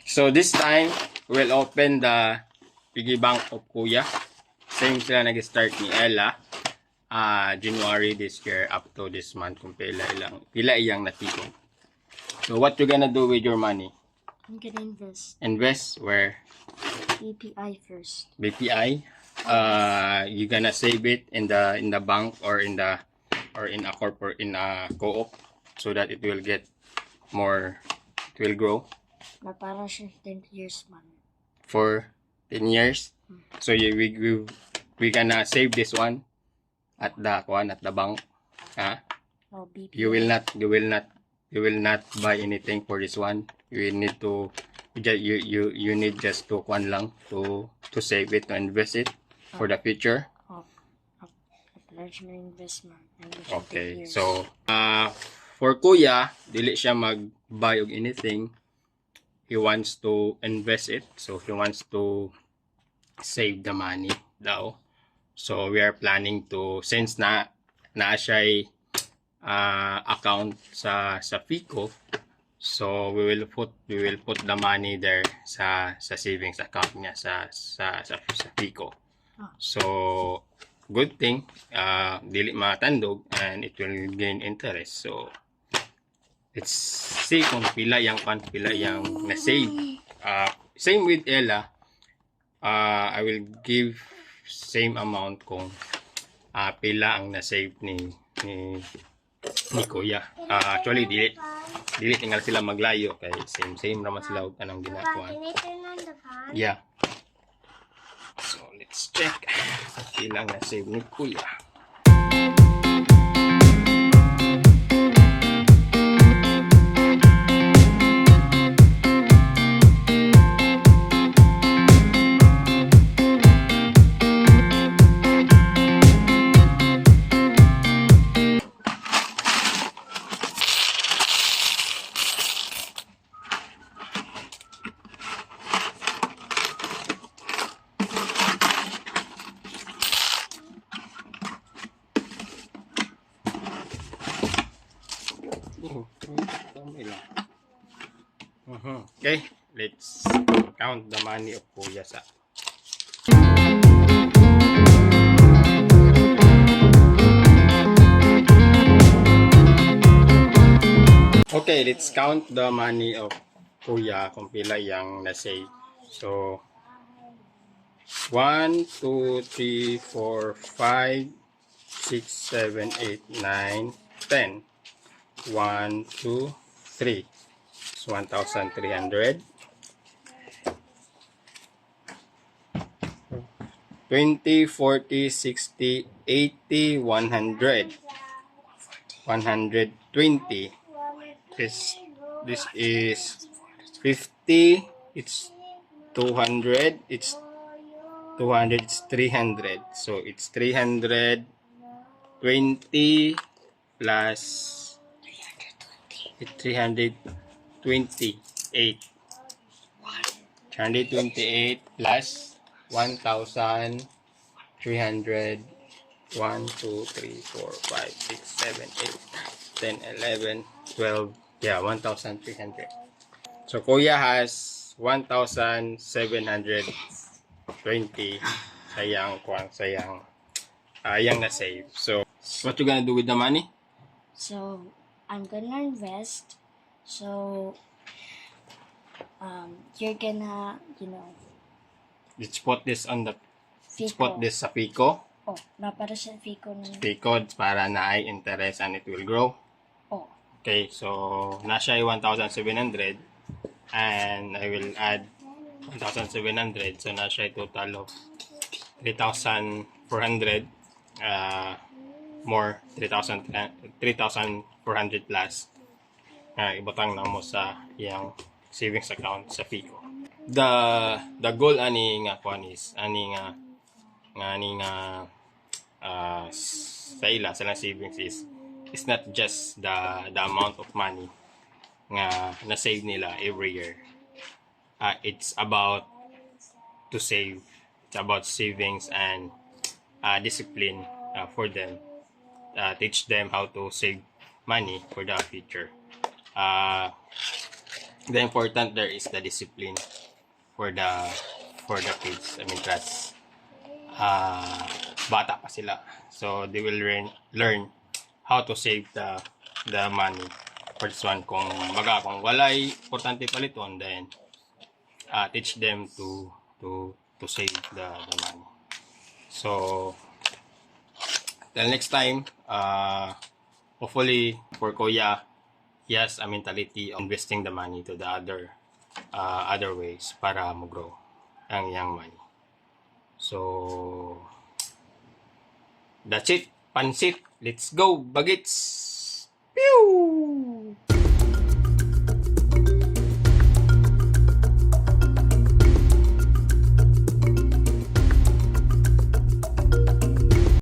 So this time, we'll open the piggy bank of Kuya. Same sila nag-start ni Ella. January this year up to this month kung pila iyang natigong. So what you gonna do with your money? I'm gonna invest. Invest where? BPI first. BPI. You gonna save it in the bank or in a corporate co-op so that it will get more. It will grow. Na para siya 10 years man. For 10 years. So we gonna save this one at the bank. Oh, BPI. You will not buy anything for this one. You need to you need just to lang to save it, to invest it for the future. Large na investment. Okay. So for Kuya, dili siya mag-buy og anything. He wants to invest it. So he wants to save the money daw. So we are planning to, since na siya account sa Fico, so we will put the money there sa savings account niya sa Fico. So good thing, dili matandog and it will gain interest. So let's see kung pila yang na-save. Same with Ella. I will give same amount kung pila ang na-save ni Kuya. Actually, dili tinggal sila maglayo kay same naman sila og anong ginagawa. Yeah. So let's check pila ang na-save ni Kuya. Okay, let's count the money of Kuya sa. Okay, let's count the money of Kuya kung pila yang na-save. So 1, 2, 3, 4, 5, 6, 7, 8, 9, 10. 1, 2, 3. It's 1,300. 20, 40, 60, 80, 100. 120. This is 50. It's 200. It's 200. It's 300. So it's 320 plus 328. 328 plus 1,300. 1, 2, 3, 4, 5, 6, 7, 8, 10, 11, 12. Yeah, 1,300. So Kuya has 1,720 sayang na-save. So what you gonna do with the money? So I'm gonna invest. So you're gonna, Let's put this on the Fico. put this sa Fico. Oh, na para sa Fico na. Fico para na ay interest and it will grow. Oh. Okay, so na siya ay 1,700 and I will add 1,700, so na siya ay total of 3,400, more 3,400 plus ibutang na mo sa iyang savings account sa Fico. The goal ani nga kuan is sa ila sa savings is not just the amount of money nga na-save nila every year. It's about to save. It's about savings and discipline for them. Teach them how to save money for the future. the important there is the discipline for the kids. I mean, that's bata pa sila. So they will learn how to save the money. First one, kung walay importante paliton, then teach them to save the money. So till next time, hopefully for Kuya, he has a mentality of investing the money to the other ways para mo-grow ang iyang money. So that's it. Pansit. Let's go, bagets. Pew!